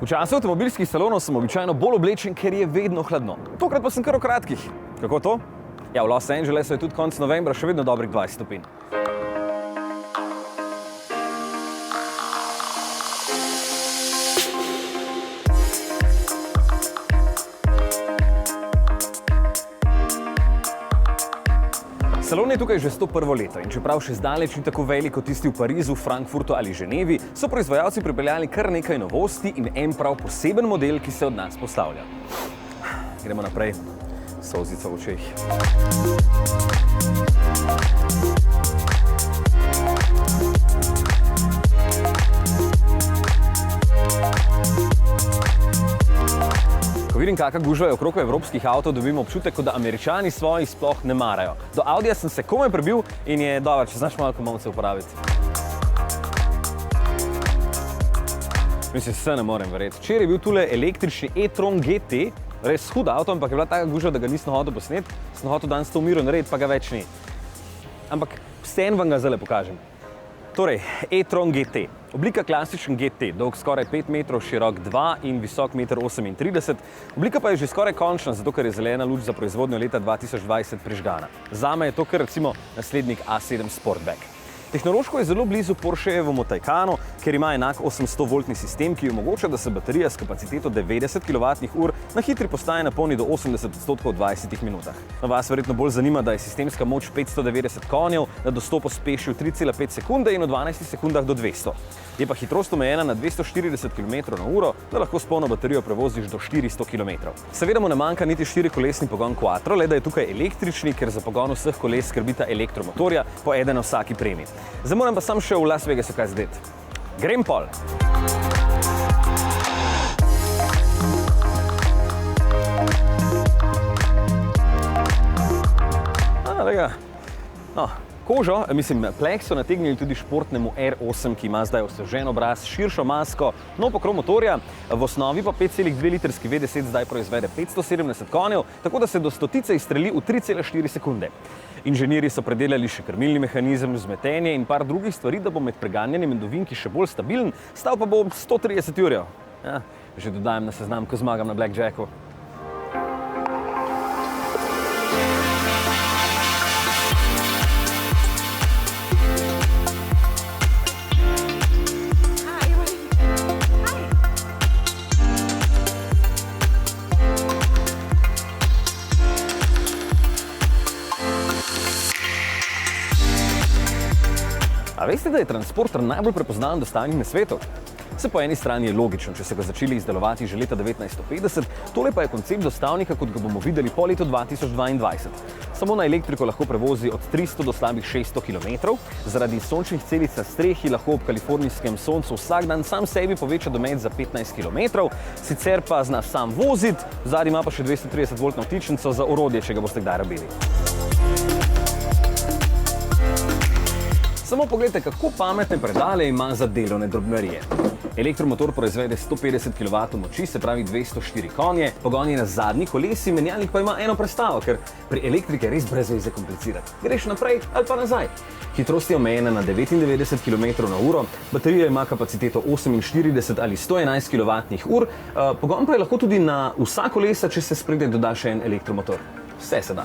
V času avtomobilskih salonov sem običajno bolj oblečen, ker je vedno hladno. Tokrat pa sem kar v kratkih. Kako to? Ja, v Los Angelesu je tudi konec novembra še vedno dobrih 20 stopinj. Salon je tukaj že 101. leto in čeprav še zdaleč ni tako velik kot tisti v Parizu, Frankfurtu ali Ženevi, so proizvajalci pripeljali kar nekaj novosti in en prav poseben model, ki se od nas postavlja. Gremo naprej. Solzica v očeh. Ko vidim, kakšna gužva je okrog evropskih avtov, dobim občutek, kot da Američani svojih sploh ne marajo. Do Audija sem se komaj prebil in je dobro, če znaš malo komolce uporabiti. Mislim, se ne morem verjeti. Včeraj je bil tule električni e-tron GT, res hud avto, ampak je bila taka gužva, da ga nisem hotel posneti. Sem hotel danes to v miru narediti, pa ga več ni. Ampak vseeno vam ga zdaj pokažem. Torej, e-tron GT. Oblika klasičen GT, dolg skoraj 5 metrov, širok 2 in visok 1,38 m. Oblika pa je že skoraj končna, zato ker je zelena luč za proizvodnjo leta 2020 prižgana. Zame je to kar recimo naslednik A7 Sportback. Tehnološko je zelo blizu Porschejevemu Taycanu, ker ima enak 800-voltni sistem, ki omogoča, da se baterija s kapaciteto 90 kWh na hitri postaji napolni do 80% v 20 minutah. Vas verjetno bolj zanima, da je sistemska moč 590 konjev, da dostop pospeši v 3,5 sekunde in v 12 sekundah do 200. Je pa hitrost omejena na 240 km/h, da lahko s polno baterijo prevoziš do 400 km. Seveda mu ne manjka niti 4-kolesni pogon quattro, le da je tukaj električni, ker za pogon vseh koles skrbita elektromotorja, po eden na vsaki premi. Zdaj moram pa sam še v Las Vegasu kaj zdeti. Grem pol! Kožo, pleh so nategnili tudi športnemu R8, ki ima zdaj osvežen obraz, širšo masko, nov pokrov motorja, v osnovi pa 5,2-litrski V10 zdaj proizvede 570 konjev, tako da se do stotice izstreli v 3,4 sekunde. Inženirji so predelali še krmilni mehanizem, vzmetenje in par drugih stvari, da bo med preganjanjem in ovinki še bolj stabilen, stal pa bo 130 jurjev. Ja, že dodajam na seznam, ko zmagam na Blackjacku. A veste, da je Transporter najbolj prepoznaven dostavnik na svetu? Se po eni strani je logično, če so ga začeli izdelovati že leta 1950, tole pa je koncept dostavnika, kot ga bomo videli po letu 2022. Samo na elektriko lahko prevozi od 300 do slabih 600 km, zaradi sončnih celic na strehi lahko ob kalifornijskem soncu vsak dan sam sebi poveča domet za 15 km, sicer pa zna sam voziti, zadnji ima pa še 230-voltno vtičnico za orodje, če ga boste kdaj rabili. Samo pogledajte, kako pametne predale ima za delovne drobnarije. Elektromotor proizvede 150 kW moči, se pravi 204 konje, pogon je na zadnji kolesi, menjalnik pa ima eno prestavo, ker pri elektriki je res brez veze komplicirati. Greš naprej ali pa nazaj. Hitrost je omejena na 99 km/h, baterija ima kapaciteto 48 ali 111 kWh, pogon pa je lahko tudi na vsa kolesa, če se spredaj doda še en elektromotor. Vse se da.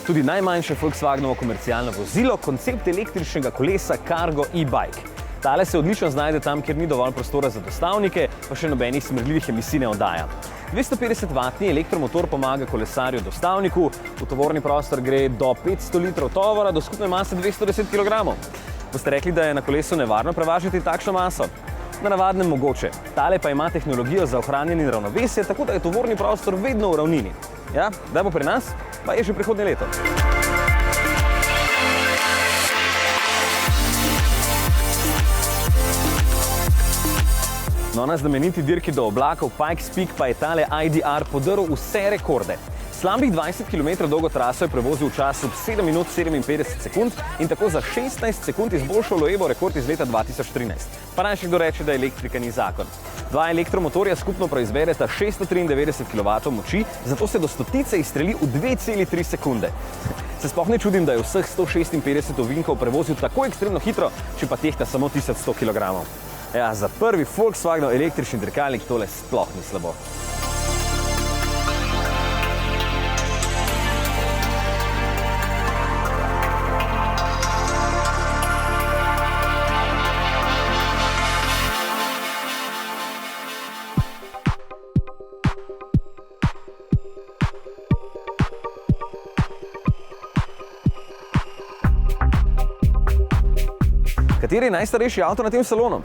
Tudi najmanjše Volkswagenovo komercialno vozilo, koncept električnega kolesa Cargo e-bike. Tale se odlično znajde tam, kjer ni dovolj prostora za dostavnike, pa še nobenih smrdljivih emisij ne oddaja. 250-vatni elektromotor pomaga kolesarju dostavniku, v tovorni prostor gre do 500 litrov tovora, do skupne mase 210 kg. Boste rekli, da je na kolesu nevarno prevažati takšno maso? Na navadnem mogoče. Tale pa ima tehnologijo za ohranjanje ravnovesja, tako da je tovorni prostor vedno v ravnini. Ja, kdaj bo pri nas? Pa je že prihodnje leto. No, na znameniti dirki do oblakov Pikes Peak pa je tale IDR podrl vse rekorde. Slabih 20 km dolgo traso je prevozil v času 7 minut 57 sekund in tako za 16 sekund izboljšal Loebov rekord iz leta 2013. Pa naj še kdo reče, da elektrika ni zakon. Dva elektromotorja skupno proizvedeta 693 kW moči, zato se do stotice izstreli v 2,3 sekunde. Se sploh ne čudim, da je vseh 156 ovinkov prevozil tako ekstremno hitro, če pa tehta samo 1100 kg. Ja, za prvi Volkswagenov električni dirkalnik tole sploh ni slabo. Kateri je najstarejši avto na tem salonu?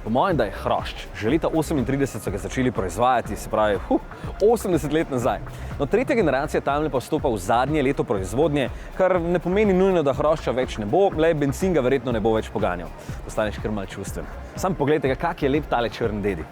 Po mojem, da je hrošč. Že leta 1938 so ga začeli proizvajati, se pravi 80 let nazaj. No, tretja generacija tamle pa vstopa v zadnje leto proizvodnje, kar ne pomeni nujno, da hrošča več ne bo, le bencin ga verjetno ne bo več poganjal. Postaneš kar malo čustven. Sam poglejte ga, kak je lep tale črn dedi.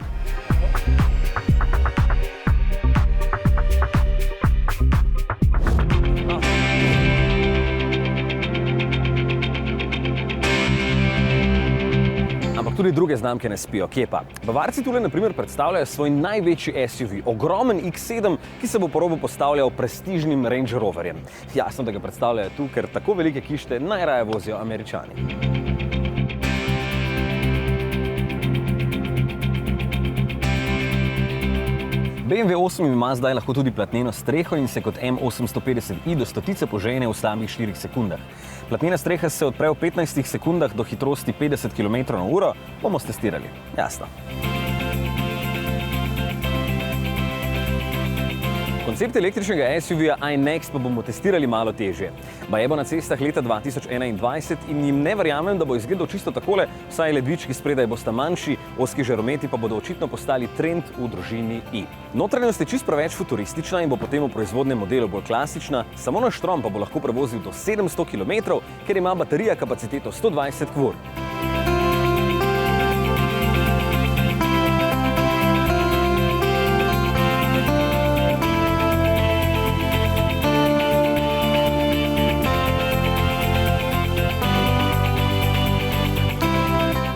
Tudi druge znamke ne spijo, kje pa? Bavarci tule na primer predstavljajo svoj največji SUV, ogromen X7, ki se bo po robu postavljal prestižnim Range Roverjem. Jasno, da ga predstavljajo tu, ker tako velike kište najraje vozijo Američani. BMW 8 ima zdaj lahko tudi platneno streho in se kot M850i do stotice požene v slabih 4 sekundah. Platnena streha se odpre v 15 sekundah do hitrosti 50 km/h, bomo stestirali. Jasno. Koncept električnega SUV-ja iNext pa bomo testirali malo težje. Baje bo na cestah leta 2021 in jim ne verjamem, da bo izgledal čisto takole, vsaj ledvički spredaj bosta manjši, ozki žarometi pa bodo očitno postali trend v družini i. Notranjost je čisto preveč futuristična in bo potem v proizvodnem modelu bolj klasična, samo naš štrom pa bo lahko prevozil do 700 km, ker ima baterija kapaciteto 120 kW.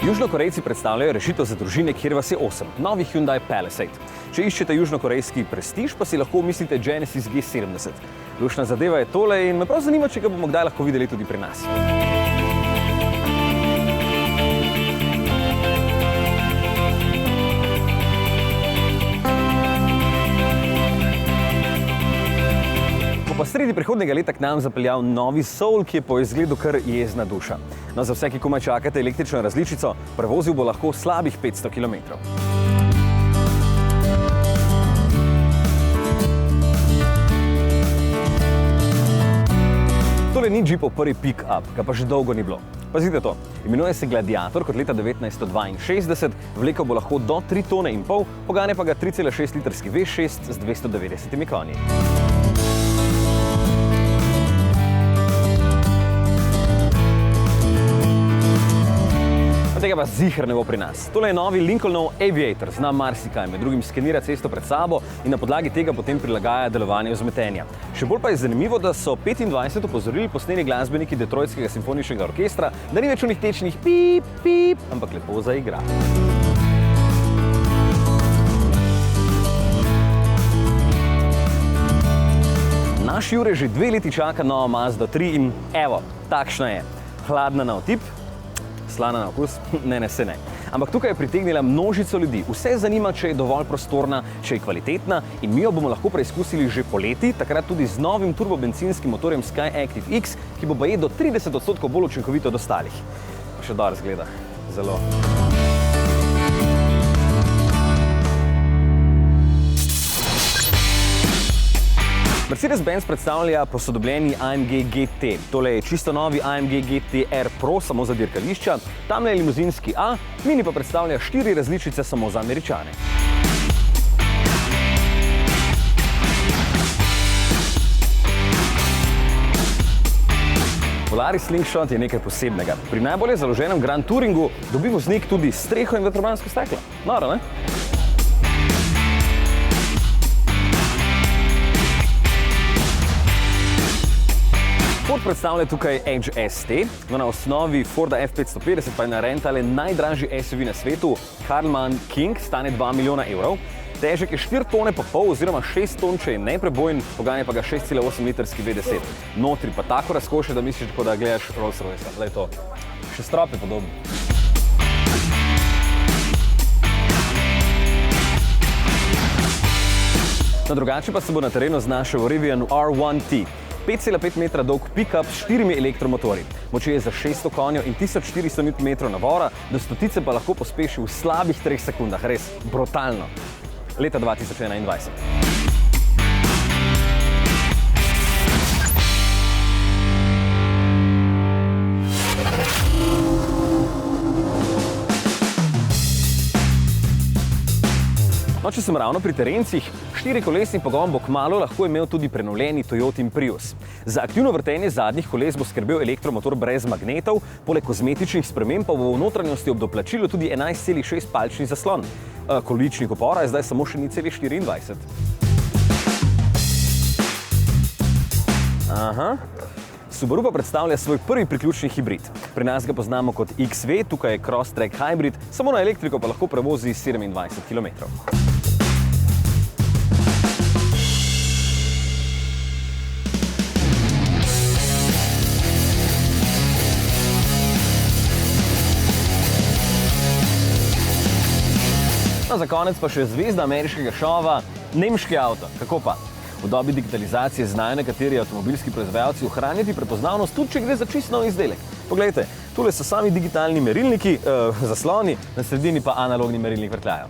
Južnokorejci predstavljajo rešitev za družine, kjer vas je 8, novi Hyundai Palisade. Če iščete južnokorejski prestiž, pa si lahko omislite Genesis G70. Lušna zadeva je tole in me prav zanima, če ga bomo kdaj lahko videli tudi pri nas. Pa sredi prihodnjega leta k nam zapeljal novi Soul, ki je po izgledu kar jezna duša. No, za vse, ki komaj čakate električno različico, prevozil bo lahko slabih 500 km. Tole ni Jeepov prvi pick-up, ga pa že dolgo ni bilo. Pazite to, imenuje se Gladiator kot leta 1962, vlekel bo lahko do 3,5 tone, pogane pa ga 3,6 litrski V6 z 290 konji. Tega pa ziher ne bo pri nas. Tole je novi Lincolnov Aviator, zna marsikaj, med drugim skenira cesto pred sabo in na podlagi tega potem prilagaja delovanje vzmetenja. Še bolj pa je zanimivo, da so 25 opozorili posneli glasbeniki Detroitskega simfoničnega orkestra, da ni več onih tečnih pip, pip, ampak lepo zaigra. Naš Jure že 2 leti čaka novo Mazdo 3 in evo, takšna je. Hladna na otip, slana na okus? Ne, se ne. Ampak tukaj je pritegnila množico ljudi. Vse zanima, če je dovolj prostorna, če je kvalitetna in mi jo bomo lahko preizkusili že poleti, takrat tudi z novim turbobencinskim motorjem Skyactiv X, ki bo baje do 30% bolj učinkovit od ostalih. Pa še dobro zgleda. Zelo. Mercedes-Benz predstavlja posodobljeni AMG GT. Tole je čisto novi AMG GT R Pro samo za dirkališča, tamle je limuzinski A, Mini pa predstavlja 4 različice samo za Američane. Polaris Slingshot je nekaj posebnega. Pri najbolje založenem Grand Touringu dobi voznik tudi streho in vetrobransko steklo. Noro, ne? Ford predstavlja tukaj Edge ST, no na osnovi Forda F550 pa je narejen tale najdražji SUV na svetu, Karlmann King, stane 2 milijona evrov. Težek je 4 tone pa pol oziroma 6 ton, če je neprebojn, poganja pa ga 6,8 litrski V10. Notri pa tako razkošje, da misliš, da gledaš Rolls-Royce. Zdaj to. Še strop je podoben. No, drugače pa se bo na terenu znašel Rivian R1T. 5,5 metra dolg pick-up s 4 elektromotorji. Moči je za 600 konjev in 1400 Nm navora, do stotice pa lahko pospeši v slabih 3 sekundah. Res brutalno. Leta 2021. No, če sem ravno pri terencih, 4-kolesni pogon bo kmalu lahko imel tudi prenovljeni Toyotin Prius. Za aktivno vrtenje zadnjih koles bo skrbel elektromotor brez magnetov, poleg kozmetičnih sprememb pa bo v notranjosti ob doplačilu tudi 11,6-palčni zaslon. Količnik upora je zdaj samo še 0,24. Subaru pa predstavlja svoj prvi priključni hibrid. Pri nas ga poznamo kot XV, tukaj je Crosstrek Hybrid, samo na elektriko pa lahko prevozi 27 km. No, za konec pa še zvezda ameriškega šova, nemški avto. Kako pa? V dobi digitalizacije znajo nekateri avtomobilski proizvajalci ohranjati prepoznavnost, tudi če gre za čisto nov izdelek. Poglejte, tule so sami digitalni merilniki, zasloni, na sredini pa analogni merilnik vrtljajo.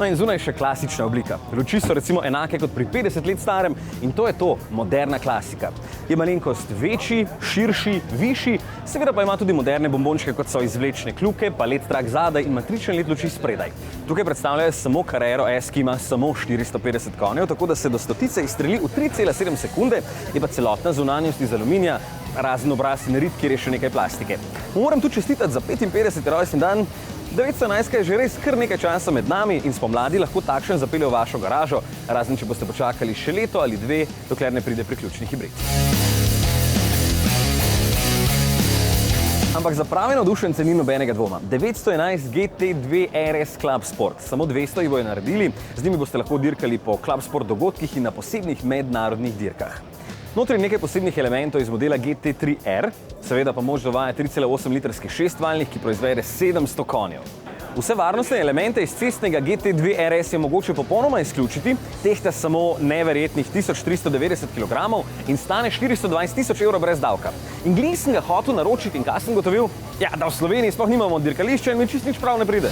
No in zunaj še klasična oblika. Luči so recimo enake kot pri 50 let starem in to je to, moderna klasika. Je malenkost večji, širši, višji, seveda pa ima tudi moderne bombončke, kot so izvlečne kljuke, palet trak zadaj in matričen led luči spredaj. Tukaj predstavljajo samo Carrero S, ki ima samo 450 konjev, tako da se do stotice izstreli v 3,7 sekunde, je pa celotna zunanjost iz aluminija, razen obraz in rit, kjer je še nekaj plastike. Moram tu čestitati za 55. rojstni dan. 911 je že res kar nekaj časa med nami in spomladi lahko takšen zapelje v vašo garažo, razen če boste počakali še leto ali dve, dokler ne pride priključni hibrid. Ampak za prave navdušence ni nobenega dvoma. 911 GT2 RS Club Sport. Samo 200 jih bojo naredili, z njimi boste lahko dirkali po Club Sport dogodkih in na posebnih mednarodnih dirkah. Notri nekaj posebnih elementov iz modela GT3R, seveda pa moč dovaja 3,8 litrski šestvaljnik, ki proizvede 700 konjev. Vse varnostne elemente iz cestnega GT2 RS je mogoče popolnoma izključiti, tehta samo neverjetnih 1390 kg in stane 420 000 evrov brez davka. In glih sem ga hotel naročiti in kaj sem gotovil? Ja, da v Sloveniji sploh nimamo dirkališča in mi čisto nič prav ne pride.